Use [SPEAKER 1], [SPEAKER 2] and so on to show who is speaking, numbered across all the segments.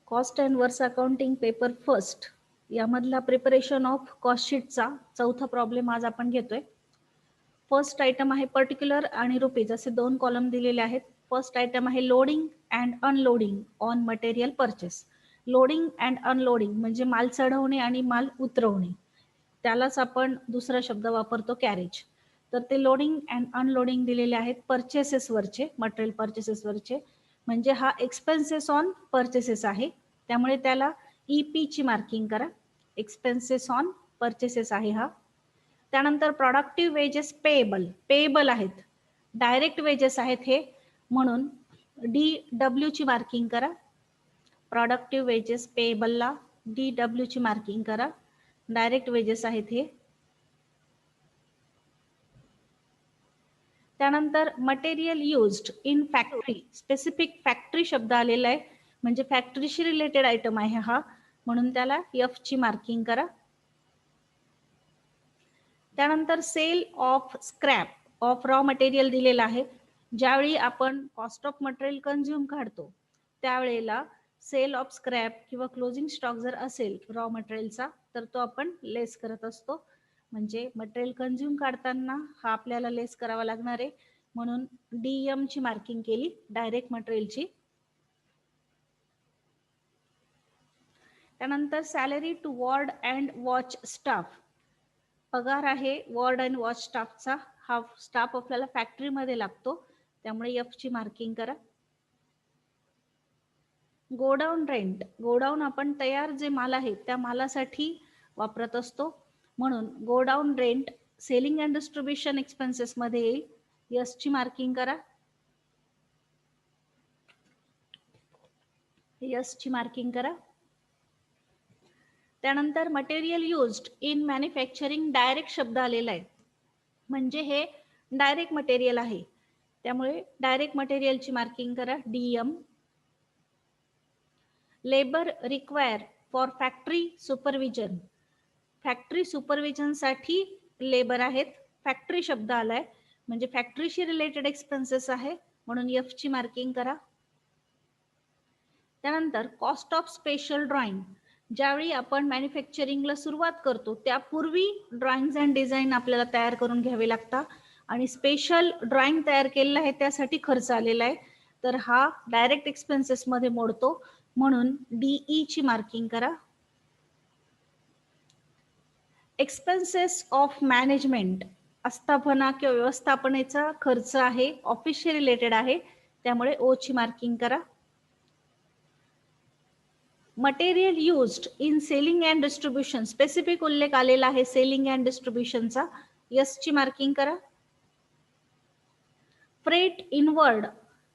[SPEAKER 1] Cost and वर्स accounting paper first यामधला preparation of cost शीटचा चौथा प्रॉब्लेम आज आपण घेतोय. फर्स्ट आयटम आहे पर्टिक्युलर आणि रुपीज असे दोन कॉलम दिलेले आहेत. फर्स्ट आयटम आहे loading and unloading on material purchase. Loading and unloading म्हणजे माल चढवणे आणि माल उतरवणे, त्यालाच आपण दुसरा शब्द वापरतो कॅरेज. तर ते लोडिंग अँड अनलोडिंग दिलेले आहेत परचेसेसवरचे, मटेरियल परचेसेसवरचे, म्हणजे हा एक्सपेन्सेस ऑन परचेसेस आहे, त्यामुळे त्याला ईपी ची मार्किंग करा. एक्सपेन्सेस ऑन परचेसेस आहे हा. त्यानंतर प्रोडक्टिव्ह वेजेस पेएबल आहेत, डायरेक्ट वेजेस आहेत हे, म्हणून DW ची मार्किंग करा. प्रोडक्टिव्ह वेजेस पेएबलला DW ची मार्किंग करा. डायरेक्ट वेजेस आहेत हे. त्यानंतर material used in factory, specific factory शब्द आलेला आहे, म्हणजे फॅक्टरीशी रिलेटेड आयटम आहे हा, म्हणून त्याला F ची मार्किंग करा. त्यानंतर sale of scrap of raw material दिलेला आहे. ज्यावेळी आपण कॉस्ट ऑफ मटेरियल कन्झ्युम काढतो त्यावेळेला सेल ऑफ स्क्रॅप किंवा क्लोजिंग स्टॉक जर असेल रॉ मटेरियलचा तर तो आपण लेस करत असतो, म्हणजे मटेरियल कन्झ्युम काढताना हा आपल्याला लेस करावा लागणार आहे, म्हणून DM ची मार्किंग केली, डायरेक्ट मटेरियलची. त्यानंतर salary to ward and watch staff, पगार आहे वॉर्ड अँड वॉच स्टाफचा. हा स्टाफ आपल्याला फॅक्टरीमध्ये लागतो, त्यामुळे F ची मार्किंग करा. गोडाऊन रेंट, गोडाऊन आपण तयार जे माल आहे त्या मालासाठी वापरत असतो, म्हणून godown rent selling and distribution expenses मध्ये येईल. S ची मार्किंग करा. S ची मार्किंग करा. त्यानंतर material used in manufacturing, direct शब्द आलेला आहे, म्हणजे हे डायरेक्ट मटेरियल आहे, त्यामुळे डायरेक्ट मटेरियलची मार्किंग करा DM. Labour require for factory supervision, factory सुपरविजनसाठी लेबर आहेत, फॅक्टरी शब्द आलाय म्हणजे फॅक्टरीशी रिलेटेड एक्सपेन्सेस आहे, म्हणून F ची मार्किंग करा. त्यानंतर कॉस्ट ऑफ स्पेशल ड्रॉइंग, ज्यावेळी आपण मॅन्युफॅक्चरिंगला सुरुवात करतो त्यापूर्वी ड्रॉइंग्स अँड डिझाईन आपल्याला तयार करून घ्यावे लागतात, आणि स्पेशल ड्रॉइंग तयार केलेलं आहे त्यासाठी खर्च आलेला आहे, तर हा डायरेक्ट एक्सपेन्सेस मध्ये मोडतो, म्हणून DE ची मार्किंग करा. एक्सपेन्सेस ऑफ मॅनेजमेंट, आस्थापना किंवा व्यवस्थापनेचा खर्च आहे, ऑफिसशी रिलेटेड आहे, त्यामुळे O ची मार्किंग करा. Material used in selling and distribution, specific उल्लेख आलेला आहे सेलिंग अँड डिस्ट्रीब्युशनचा, S ची मार्किंग करा. फ्रेट इनवर्ड,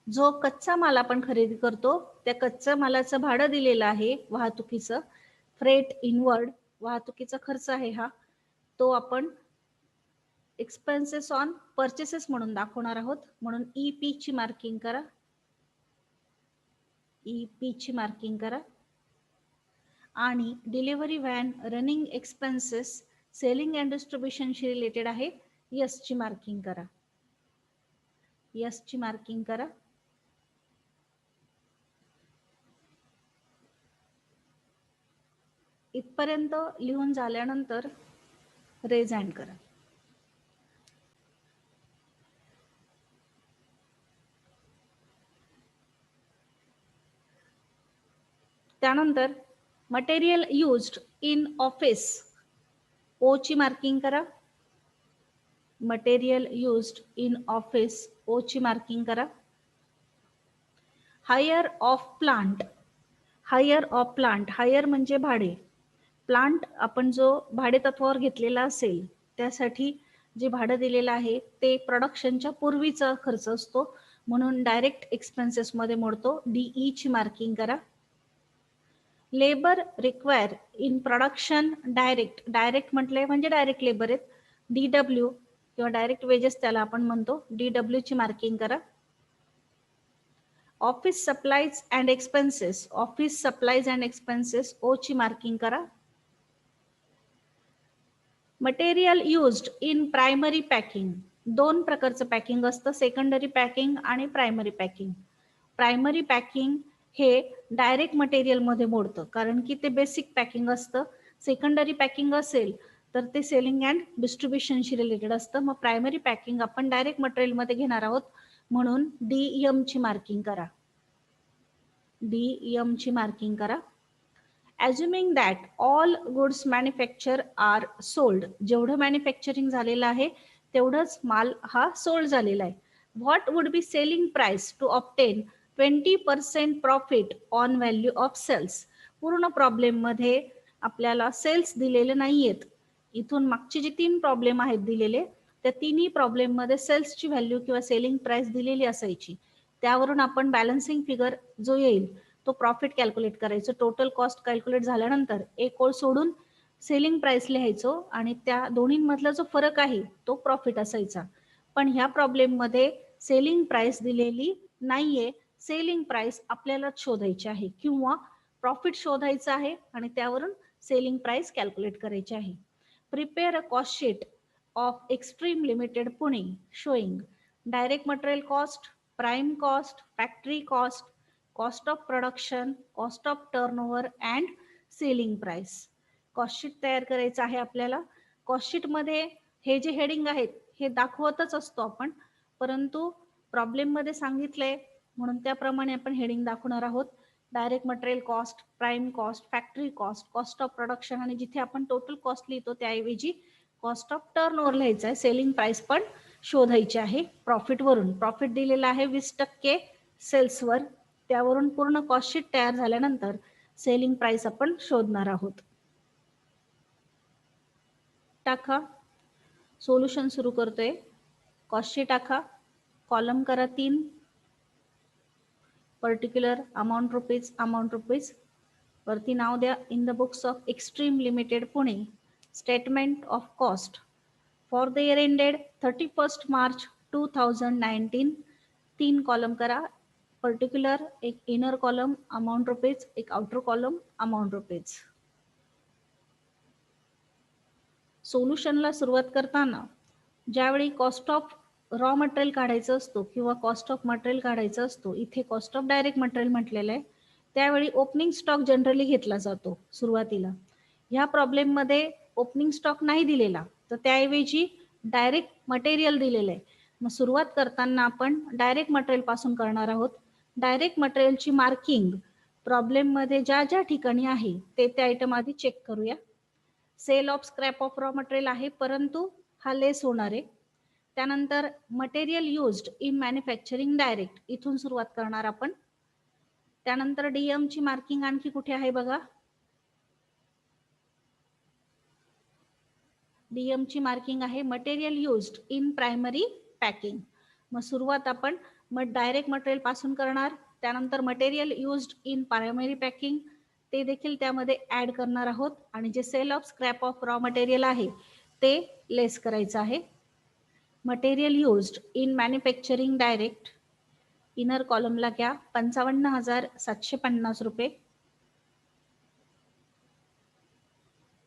[SPEAKER 1] जो कच्चा माल आपण खरेदी करतो त्या कच्च्या मालाचं भाडं दिलेलं आहे वाहतुकीचं, फ्रेट इनवर्ड वाहतुकीचा खर्च आहे हा, तो आपण एक्सपेन्सेस ऑन परचेसेस म्हणून दाखवणार आहोत, म्हणून EP ची मार्किंग करा. EP ची मार्किंग करा. आणि delivery van running expenses selling and डिस्ट्रीब्युशनशी रिलेटेड आहे, S ची मार्किंग करा. S ची मार्किंग करा. इथपर्यंत लिहून झाल्यानंतर रेज हँड करा. त्यानंतर material used in office, O ची मार्किंग करा. Material used in office, O ची मार्किंग करा. Hire of plant, hire of plant, hire म्हणजे भाडे, प्लांट आपण जो भाडे तत्वावर घेतलेला असेल त्यासाठी जे भाडं दिलेलं आहे ते प्रोडक्शनच्या पूर्वीचा खर्च असतो, म्हणून डायरेक्ट एक्सपेन्सेस मध्ये मोडतो, DE ची मार्किंग करा. Labour require in production direct, direct म्हटलंय म्हणजे डायरेक्ट लेबर आहेत, DW किंवा डायरेक्ट वेजेस त्याला आपण म्हणतो, DW ची मार्किंग करा. Office supplies and expenses, office supplies and expenses, O ची मार्किंग करा. Material used in primary packing, दोन प्रकारचं पॅकिंग असतं, सेकंडरी पॅकिंग आणि प्रायमरी पॅकिंग. प्रायमरी पॅकिंग हे डायरेक्ट मटेरियलमध्ये मोडतं, कारण की ते बेसिक पॅकिंग असतं. सेकंडरी पॅकिंग असेल तर ते सेलिंग अँड डिस्ट्रीब्युशनशी रिलेटेड असतं. मग प्रायमरी पॅकिंग आपण डायरेक्ट मटेरियलमध्ये घेणार आहोत, म्हणून DM ची मार्किंग करा. DM ची मार्किंग करा. Assuming that all goods manufactured are sold, जेवढं मॅन्युफॅक्चरिंग झालेलं आहे तेवढंच माल हा सोल्ड झालेला आहे. What would be selling price to obtain 20% profit on value of sales? पूर्ण प्रॉब्लेम मध्ये आपल्याला सेल्स दिलेले नाहीयेत. इथून मागचे जे 3 प्रॉब्लेम आहेत दिलेले, त्या तिन्ही प्रॉब्लेम मध्ये सेल्सची व्हॅल्यू किंवा सेलिंग प्राइस दिलेली असायची. त्यावरून आपण बॅलन्सिंग फिगर जो येईल तो प्रॉफिट कॅल्क्युलेट करायचं. टोटल कॉस्ट कॅल्क्युलेट झाल्यानंतर एक ओळ सोडून सेलिंग प्राइस लिहायचो आणि त्या दोन्हींमधला जो फरक आहे तो प्रॉफिट असायचा. पण ह्या प्रॉब्लेम मध्ये सेलिंग प्राइस दिलेली नाहीये. सेलिंग प्राइस आपल्याला शोधायची आहे किंवा प्रॉफिट शोधायचं आहे आणि त्यावरून सेलिंग प्राइस कॅल्क्युलेट करायची आहे. Prepare a cost sheet of extreme limited Pune showing direct material cost, prime cost, factory cost, cost of production, cost of turnover and selling price. Cost sheet तयार करायचं आहे आपल्याला. कॉस्ट शीट मध्ये हे जे heading आहेत हे दाखवतच असतो आपण, परंतु प्रॉब्लेम मध्ये सांगितलंय म्हणून त्याप्रमाणे आपण हेडिंग दाखवणार आहोत. Direct material cost, prime cost, factory cost, cost of production आणि जिथे आपण टोटल कॉस्ट लिहितो त्याऐवजी कॉस्ट ऑफ टर्नओव्हर लिहायचं आहे. सेलिंग प्राइस पण शोधायची आहे प्रॉफिट वरून. प्रॉफिट दिलेला आहे 20% सेल्सवर. त्यावरून पूर्ण कॉस्ट शीट तयार झाल्यानंतर सेलिंग प्राइस आपण शोधणार आहोत. टाका. सोल्युशन सुरू करतोय. कॉस्ट शीट टाका. कॉलम करा 3. पर्टिक्युलर अमाऊंट रुपीज वरती नाव द्या. In the books of extreme limited Pune statement of cost for the year ended 31 March 2019. 3 column करा. पर्टिक्युलर एक इनर कॉलम अमाऊंट रुपीज, एक आउटर कॉलम अमाऊंट रुपीज. सोल्युशनला सुरुवात करताना ज्यावेळी कॉस्ट ऑफ रॉ मटेरियल काढायचं असतो किंवा कॉस्ट ऑफ मटेरियल काढायचं असतो, इथे कॉस्ट ऑफ डायरेक्ट मटेरियल म्हटलेलं आहे, त्यावेळी ओपनिंग स्टॉक जनरली घेतला जातो सुरुवातीला. ह्या प्रॉब्लेम मध्ये ओपनिंग स्टॉक नाही दिलेला, तर त्याऐवजी डायरेक्ट मटेरियल दिलेलं आहे. मग सुरुवात करताना आपण डायरेक्ट मटेरियल पासून करणार आहोत. डायरेक्ट मटेरियलची मार्किंग प्रॉब्लेम मध्ये ज्या ज्या ठिकाणी आहे ते आयटम आधी चेक करूया. Sale of scrap of raw material आहे, परंतु हा लेस होणार आहे. त्यानंतर material used in manufacturing direct, इथून सुरुवात करणार आपण. त्यानंतर DM ची मार्किंग आणखी कुठे आहे बघा. DM ची मार्किंग आहे material used in primary packing. मग सुरुवात आपण डायरेक्ट मटेरियल पासून करणार. त्यानंतर material used in primary packing ते देखील त्यामध्ये ऍड करणार आहोत आणि जे sale of scrap of raw material आहे ते लेस करायचं आहे. Material used in manufacturing direct inner कॉलमला घ्या 55,750 रुपये.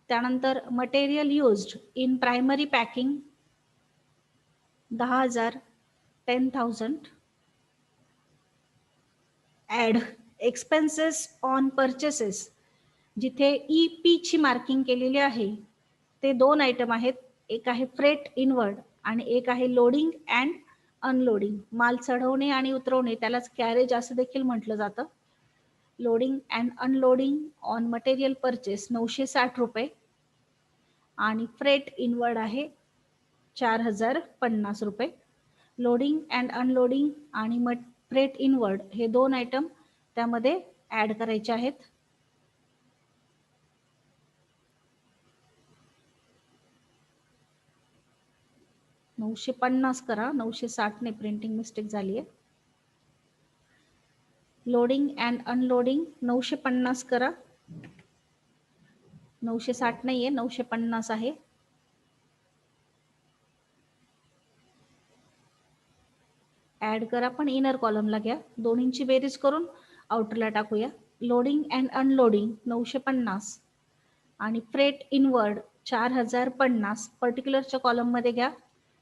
[SPEAKER 1] त्यानंतर material used in primary packing 10,000 10,000. Add expenses on purchases, जिथे EP ची मार्किंग केलेली आहे ते 2 आयटम आहेत. एक आहे फ्रेट इनवर्ड आणि एक आहे लोडिंग अँड अनलोडिंग. माल चढवणे आणि उतरवणे त्यालाच कॅरेज असं देखील म्हटलं जातं. Loading and unloading on material purchase 960 रुपये आणि फ्रेट इनवर्ड आहे 4,050 रुपये. लोडिंग अँड अनलोडिंग आणि फ्रेट इनवर्ड हे 2 आयटम त्यामध्ये ऍड करायचे आहेत. $950 करा, 960 ने प्रिंटिंग मिस्टेक झाली आहे. लोडिंग अँड अनलोडिंग 950 करा. 960 नाहीये, 950 आहे. ऍड करा पण इनर कॉलमला घ्या. दोन्हींची बेरीज करून आउटरला टाकूया. लोडिंग अँड अनलोडिंग 950 आणि फ्रेट इनवर्ड 4,050 पर्टिक्युलरच्या कॉलम मध्ये घ्या.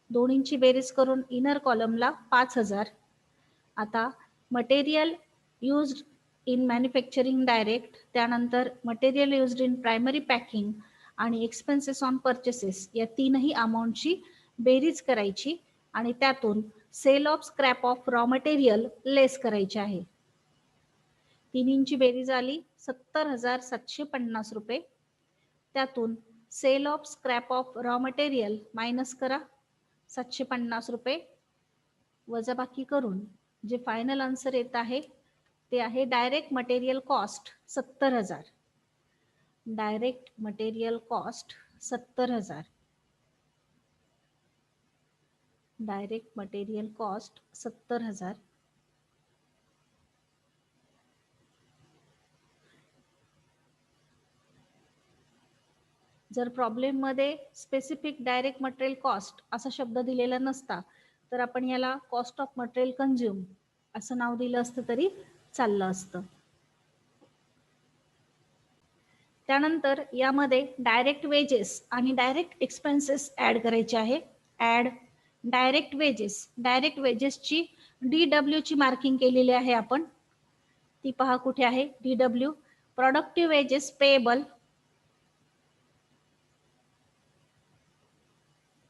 [SPEAKER 1] दोन्हींची बेरीज करून इनर कॉलमला 5,000. आता material used in manufacturing direct, त्यानंतर material used in primary packing आणि एक्सपेन्सेस ऑन परचेसेस, या तीनही अमाऊंटची बेरीज करायची आणि त्यातून sale of scrap of raw material लेस करायचे आहे. तिन्हींची बेरीज आली 70,750 रुपये. त्यातून sale of scrap of raw material minus करा 750 रुपये, वजाबाकी करून जे फायनल आन्सर येत आहे ते आहे direct material cost 70,000. Direct material cost 70,000. Direct material cost 70,000. जर प्रॉब्लेममध्ये स्पेसिफिक डायरेक्ट मटेरियल कॉस्ट असा शब्द दिलेला नसता तर आपण याला कॉस्ट ऑफ मटेरियल कन्झ्युम असं नाव दिलं असतं तरी चाललं असतं. त्यानंतर यामध्ये डायरेक्ट वेजेस आणि डायरेक्ट एक्सपेन्सेस ऍड करायचे आहे. Add direct wages. डायरेक्ट वेजेसची DW ची मार्किंग केलेली आहे आपण, ती पहा कुठे आहे. DW productive wages payable.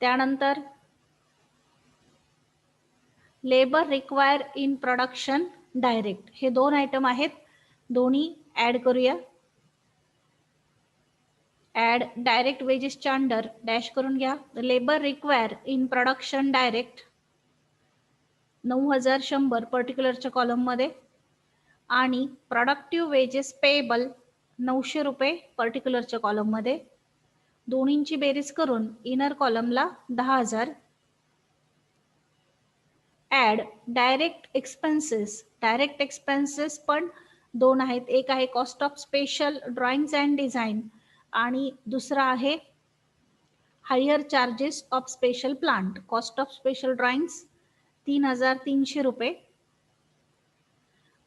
[SPEAKER 1] त्यानंतर labour require in production direct, हे दोन आयटम आहेत, दोन्ही ऍड करूया. ऍड डायरेक्ट वेजेसच्या अंडर डॅश करून घ्या. Labour require in production direct 9,100 पर्टिक्युलरच्या कॉलम मध्ये आणि प्रोडक्टिव्ह वेजेस पेएबल 900 रुपये पर्टिक्युलरच्या कॉलम मध्ये. दोन्हींची बेरीज करून इनर कॉलमला 10,000. Add direct expenses. Direct expenses पण दोन आहेत, एक आहे cost of special drawings and design आणि दुसरा आहे hire charges of special plant. Cost of special drawings 3,300 रुपये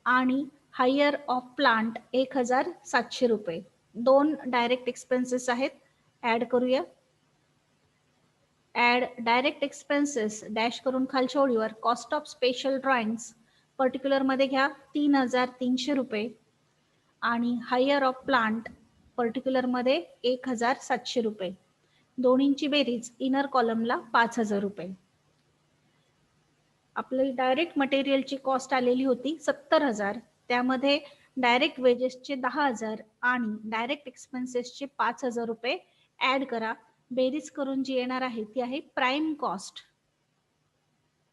[SPEAKER 1] आणि हायर ऑफ प्लांट 1,700 रुपये. दोन डायरेक्ट एक्सपेन्सेस आहेत, ऍड करूया. ऍड डायरेक्ट एक्सपेन्सेस डॅश करून खालच्या ओळीवर cost of special drawings particular मध्ये घ्या 3,300 रुपये आणि हायर ऑफ प्लांट पर्टिक्युलर मध्ये 1,700 रुपये. दोन्हींची बेरीज इनर कॉलमला 5,000 रुपये. आपली डायरेक्ट मटेरियलची कॉस्ट आलेली होती 70,000, त्यामध्ये डायरेक्ट वेजेसचे 10,000 आणि डायरेक्ट एक्सपेन्सेसचे 5,000 रुपये ऍड करा. बेरीज करून जी येणार आहे ती आहे प्राइम कॉस्ट.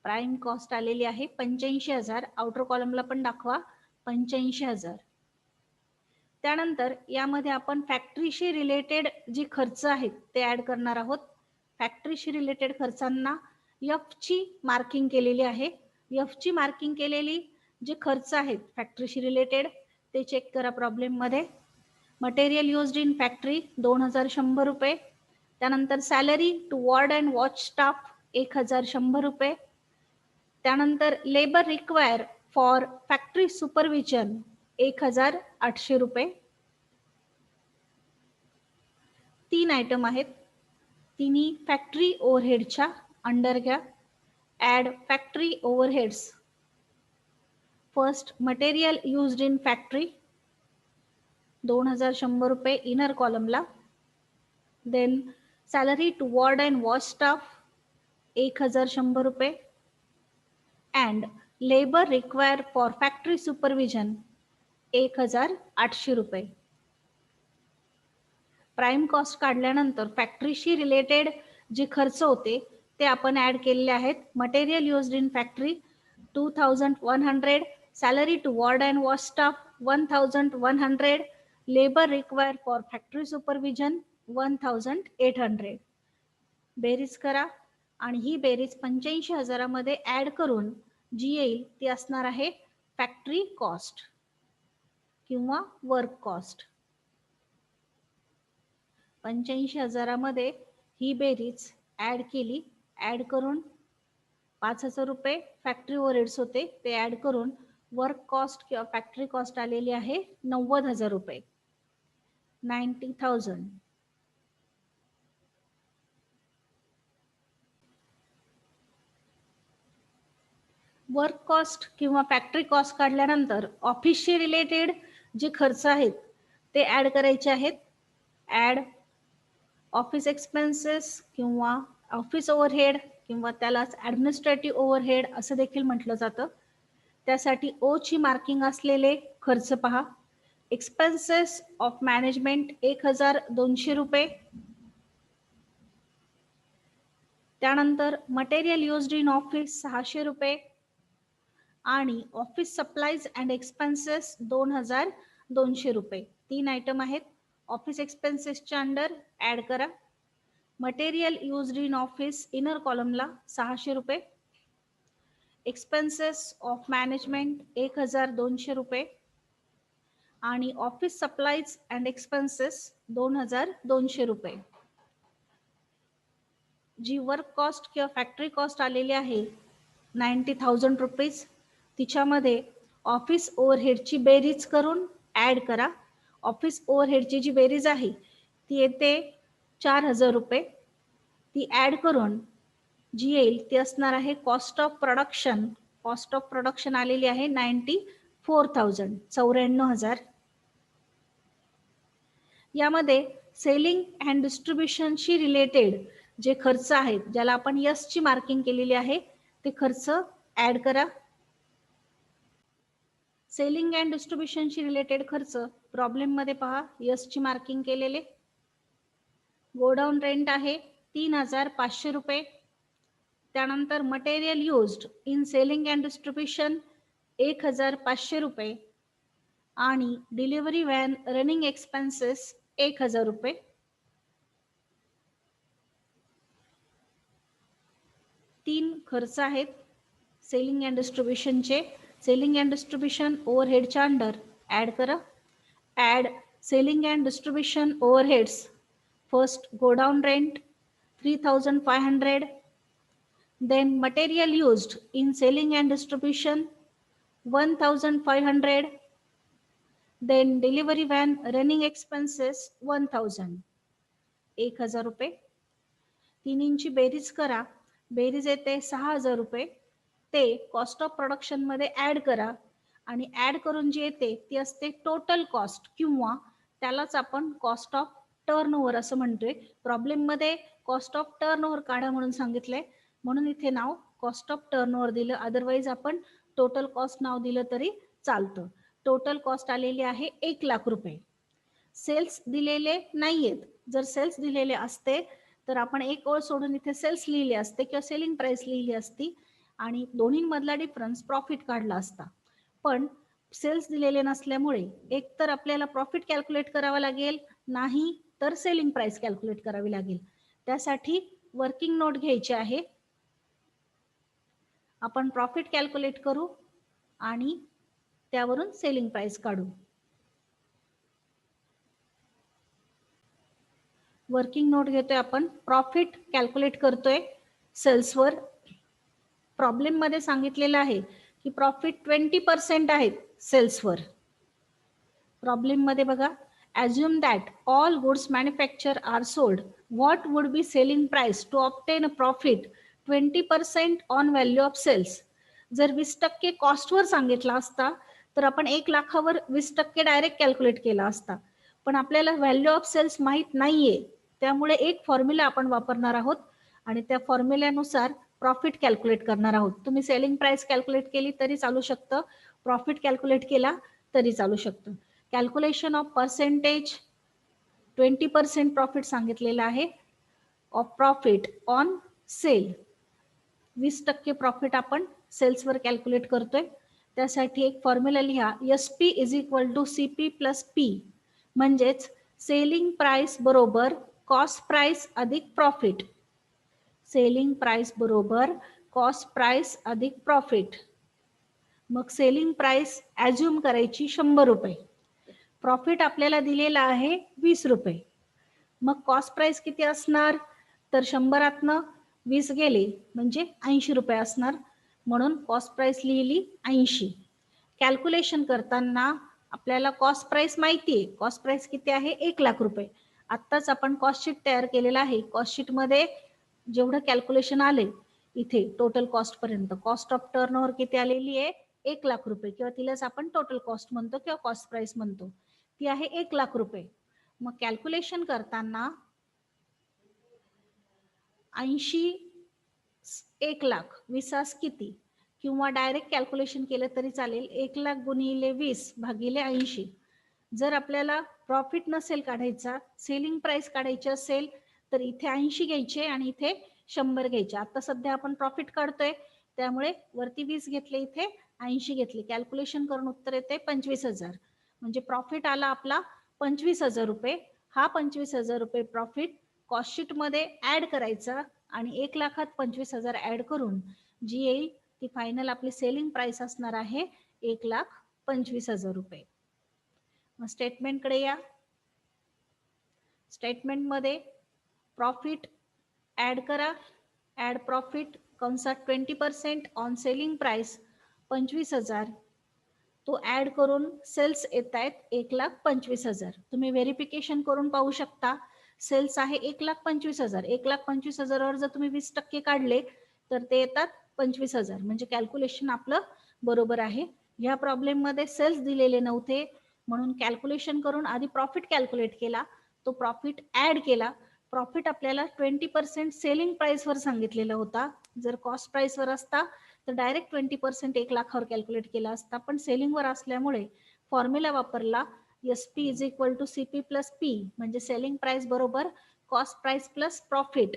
[SPEAKER 1] प्राइम कॉस्ट आलेली आहे 85,000. आउटर कॉलमला पण दाखवा 85,000. त्यानंतर यामध्ये आपण फॅक्टरीशी रिलेटेड जी खर्च आहेत ते ऍड करणार आहोत. फॅक्टरीशी रिलेटेड खर्चांना F ची मार्किंग केलेली आहे. F ची मार्किंग केलेली जे खर्च आहेत फॅक्टरीशी रिलेटेड ते चेक करा प्रॉब्लेम मध्ये. मटेरियल युज्ड इन फॅक्टरी 2,100 रुपये. त्यानंतर salary to ward and watch staff 1,100 रुपये. त्यानंतर labour require for factory supervision 1,800 रुपये. तीन आयटम आहेत, तिन्ही फॅक्टरी ओव्हरहेडच्या अंडर घ्या. Add factory overheads. First material used in factory 2,100 रुपये इनर कॉलमला. Then salary to ward and watch staff 1,100 रुपये and labour require for factory supervision 1,800 रुपये. प्राइम कॉस्ट काढल्यानंतर फॅक्टरीशी रिलेटेड जे खर्च होते ते आपण ऍड केलेले आहेत. Material used in factory 2,100, salary to ward and watch staff 1,100, labour require for factory supervision 1,800. बेरीज करा आणि ही बेरीज 85,000 मध्ये ऍड करून जी येईल ती असणार आहे फॅक्टरी कॉस्ट किंवा वर्क कॉस्ट. 85,000 मध्ये ही बेरीज ऍड केली. ऍड करून 5,000 रुपये फॅक्टरी ओव्हरहेड्स होते ते ऍड करून वर्क कॉस्ट किंवा फॅक्टरी कॉस्ट आलेली आहे 90,000 रुपये. 90,000. वर्क कॉस्ट किंवा फॅक्टरी कॉस्ट काढल्यानंतर ऑफिसशी रिलेटेड जे खर्च आहेत ते ऍड करायचे आहेत. ऍड ऑफिस एक्सपेन्सेस किंवा ऑफिस ओव्हरहेड किंवा त्यालाच ॲडमिनिस्ट्रेटिव्ह ओव्हरहेड असं देखील म्हटलं जातं. त्यासाठी ओ ची मार्किंग असलेले खर्च पहा. एक्सपेन्सेस ऑफ मॅनेजमेंट 1200 रुपये. त्यानंतर मटेरियल युज्ड इन ऑफिस 600 रुपये आणि ऑफिस सप्लाईज अँड एक्सपेन्सेस 2200 रुपये. 3 आयटम आहेत. ऑफिस एक्सपेन्सेसच्या अंडर ऍड करा. Material used in office inner कॉलमला 600 रुपये. एक्सपेन्सेस ऑफ मॅनेजमेंट 1200 रुपये आणि ऑफिस सप्लाईज अँड एक्सपेन्सेस 2200 रुपये. जी वर्क कॉस्ट किंवा फॅक्टरी कॉस्ट आलेली आहे 90,000 रुपीज, तिच्यामध्ये ऑफिस ओव्हरहेडची बेरीज करून ऍड करा. ऑफिस ओव्हरहेडची जी बेरीज आहे ती येते 4000 रुपये. ती ऍड करून जी येईल ती असणार आहे cost of production. Cost of production आलेली आहे 94,000, 94,000. यामध्ये सेलिंग अँड डिस्ट्रीब्युशनशी रिलेटेड जे खर्च आहेत ज्याला आपण यस ची मार्किंग केलेली आहे ते खर्च ऍड करा. सेलिंग अँड डिस्ट्रीब्युशनशी रिलेटेड खर्च प्रॉब्लेम मध्ये पहा, यस ची मार्किंग केलेले. गोडाऊन रेंट आहे 3500 रुपये. त्यानंतर material used in selling and distribution 1500 रुपये आणि डिलिव्हरी व्हॅन रनिंग एक्सपेन्सेस 1000 रुपये. तीन खर्च आहेत सेलिंग अँड डिस्ट्रीब्युशनचे. सेलिंग अँड डिस्ट्रीब्युशन ओव्हरहेडच्या अंडर ऍड करा. Add selling and distribution overheads. First godown rent 3500. Then material used in selling and distribution 1500. Then delivery van running expenses 1000, 1000 रुपये. तिन्हींची बेरीज करा. बेरीज येते 6000 रुपये. ते कॉस्ट ऑफ प्रोडक्शन मध्ये ऍड करा आणि ऍड करून जी येते ती असते टोटल कॉस्ट किंवा त्यालाच आपण कॉस्ट ऑफ टर्नओव्हर असं म्हणतोय. प्रॉब्लेम मध्ये कॉस्ट ऑफ टर्नओव्हर काढा म्हणून सांगितलंय म्हणून इथे नाव कॉस्ट ऑफ टर्नओव्हर दिलं. अदरवाईज आपण टोटल कॉस्ट नाव दिलं तरी चालतं. टोटल कॉस्ट आलेली आहे 1 लाख रुपये. सेल्स दिलेले नाहीयेत. जर सेल्स दिलेले असते तर आपण एक ओळ सोडून इथे सेल्स लिहिले असते किंवा सेलिंग प्राइस लिहिली असती आणि दोन्हीमधला डिफरन्स प्रॉफिट काढला असता. पण सेल्स दिलेले नसल्यामुळे एक तर आपल्याला प्रॉफिट कॅल्क्युलेट करावा लागेल, नाही तर सेलिंग प्राइस कॅल्क्युलेट करावी लागेल. त्यासाठी वर्किंग नोट घ्यायची आहे. आपण प्रॉफिट कॅल्क्युलेट करू आणि त्यावरून सेलिंग प्राइस काढू. वर्किंग नोट घेतोय आपण. प्रॉफिट कॅल्क्युलेट करतोय सेल्सवर. प्रॉब्लेम मध्ये सांगितलेलं आहे की प्रॉफिट 20% आहेत सेल्सवर. प्रॉब्लेम मध्ये बघा, assume that all goods manufactured are sold, what would be selling price to obtain a profit 20% on value of sales. जर 20% कॉस्टवर सांगितला असता तर आपण 1 लाखावर 20% डायरेक्ट कॅल्क्युलेट केला असता. पण आपल्याला व्हॅल्यू ऑफ सेल्स माहित नाहीये, त्यामुळे एक फॉर्म्युला आपण वापरणार आहोत आणि त्या फॉर्म्युल्यानुसार प्रॉफिट कॅल्क्युलेट करणार आहोत. तुम्ही सेलिंग प्राइस कॅल्क्युलेट केली तरी चालू शकतं, प्रॉफिट कॅल्क्युलेट केला तरी चालू शकतं. कॅल्क्युलेशन ऑफ पर्सेंटेज 20% प्रॉफिट सांगितलेलं आहे of profit on sale. 20% profit आपण सेल्सवर कॅल्क्युलेट करतोय. त्यासाठी एक फॉर्म्युला लिहा, SP is equal to CP plus P. म्हणजेच सेलिंग प्राइस बरोबर कॉस्ट प्राइस अधिक प्रॉफिट. सेलिंग प्राइस बरोबर कॉस्ट प्राइस अधिक प्रॉफिट. मग सेलिंग प्राइस ऍज्युम करायची 100 रुपये. प्रॉफिट आपल्याला दिलेला आहे 20 रुपये. मग कॉस्ट प्राइस किती असणार तर 100तनं 20 गेले म्हणजे 80 रुपये असणार. म्हणून कॉस्ट प्राइस लिहिली 80. कॅल्क्युलेशन करताना आपल्याला कॉस्ट प्राइस माहिती आहे. कॉस्ट प्राइस किती आहे 1 लाख रुपये. आत्ताच आपण कॉस्ट शीट तयार केलेला आहे. कॉस्ट शीट मध्ये जेवढं कॅल्क्युलेशन आले इथे टोटल कॉस्ट पर्यंत कॉस्ट ऑफ टर्नओव्हर किती आलेली आहे 1 लाख रुपये किंवा तिलाच आपण टोटल कॉस्ट म्हणतो किंवा कॉस्ट प्राइस म्हणतो, ती आहे 1 लाख रुपये. मग कॅल्क्युलेशन करताना 80 1 लाख 20 किती किंवा डायरेक्ट कॅल्क्युलेशन केलं तरी चालेल 1 लाख गुणिले 20 भागिले 80. जर आपल्याला प्रॉफिट नसेल काढायचा, सेलिंग प्राइस काढायची असेल तर इथे 80 घ्यायचे आणि इथे 100 घ्यायचे. आता सध्या आपण प्रॉफिट काढतोय त्यामुळे वरती 20 घेतले, इथे 80 घेतले. कॅल्क्युलेशन करून उत्तर येते 25,000. म्हणजे प्रॉफिट आला आपला 25,000 रुपये. हा 25,000 रुपये प्रॉफिट कॉस्ट शीट मध्ये ऍड करायचा आणि 1 लाखात 25,000 ऍड करून जी येईल ती फायनल आपली सेलिंग प्राइस असणार आहे 1,25,000 रुपये. मग स्टेटमेंटकडे या. स्टेटमेंट मध्ये प्रॉफिट ऍड करा. ऍड प्रॉफिट कंसात 20% ऑन सेलिंग प्राइस 25,000. तो ऍड करून सेल्स येत आहेत 1,25,000. तुम्ही व्हेरिफिकेशन करून पाहू शकता. सेल्स आहे 1,25,000. 1,25,000 वर जर तुम्ही 20% काढले तर ते येतात 25,000. म्हणजे कॅल्क्युलेशन आपलं बरोबर आहे. या प्रॉब्लेम मध्ये सेल्स दिलेले नव्हते म्हणून कॅल्क्युलेशन करून आधी प्रॉफिट कॅल्क्युलेट केला, तो प्रॉफिट ऍड केला. प्रॉफिट आपल्याला 20% सेलिंग प्राइस वर सांगितलेला होता. जर कॉस्ट प्राइस वर असता तर डायरेक्ट 20% 1 लाखावर कॅल्क्युलेट केला असता, पण सेलिंग वर असल्यामुळे फॉर्म्युला वापरला SP is equal to CP plus P. म्हणजे सेलिंग प्राइस बरोबर कॉस्ट प्राइस प्लस प्रॉफिट.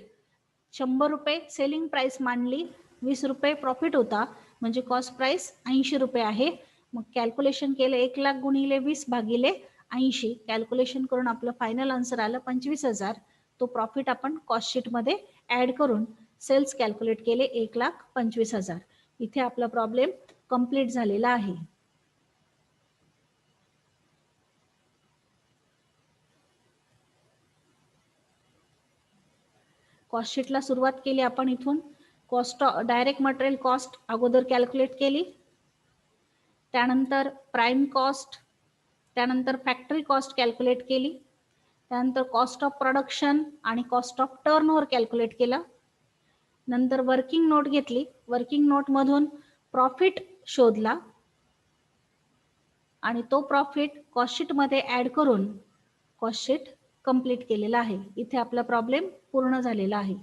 [SPEAKER 1] 100 रुपये सेलिंग प्राइस मांडली, 20 रुपये प्रॉफिट होता म्हणजे कॉस्ट प्राइस 80 रुपये आहे. मग कॅल्क्युलेशन केलं 1 लाख गुणिले 20 भागिले 80. कॅल्क्युलेशन करून आपलं फायनल आन्सर आलं 25,000. तो प्रॉफिट आपण कॉस्ट शीट मध्ये ऍड करून सेल्स कॅल्क्युलेट केले 1,25,000. इथे आपला प्रॉब्लेम कंप्लीट झालेला आहे. कॉस्ट शीटला सुरुवात केली आपण इथून. कॉस्ट डायरेक्ट मटेरियल कॉस्ट अगोदर कॅल्क्युलेट केली, त्यानंतर प्राइम कॉस्ट, त्यानंतर फॅक्टरी कॉस्ट कॅल्क्युलेट केली, त्यानंतर कॉस्ट ऑफ प्रोडक्शन आणि कॉस्ट ऑफ टर्नओव्हर कॅल्क्युलेट केला. नंतर वर्किंग नोट घेतली, वर्किंग नोट मधून प्रॉफिट शोधला आणि तो प्रॉफिट कॉस्ट शीट मध्ये ऍड करून कॉस्ट शीट कंप्लीट केलेला आहे. इथे आपला प्रॉब्लेम पूर्ण झालेला आहे.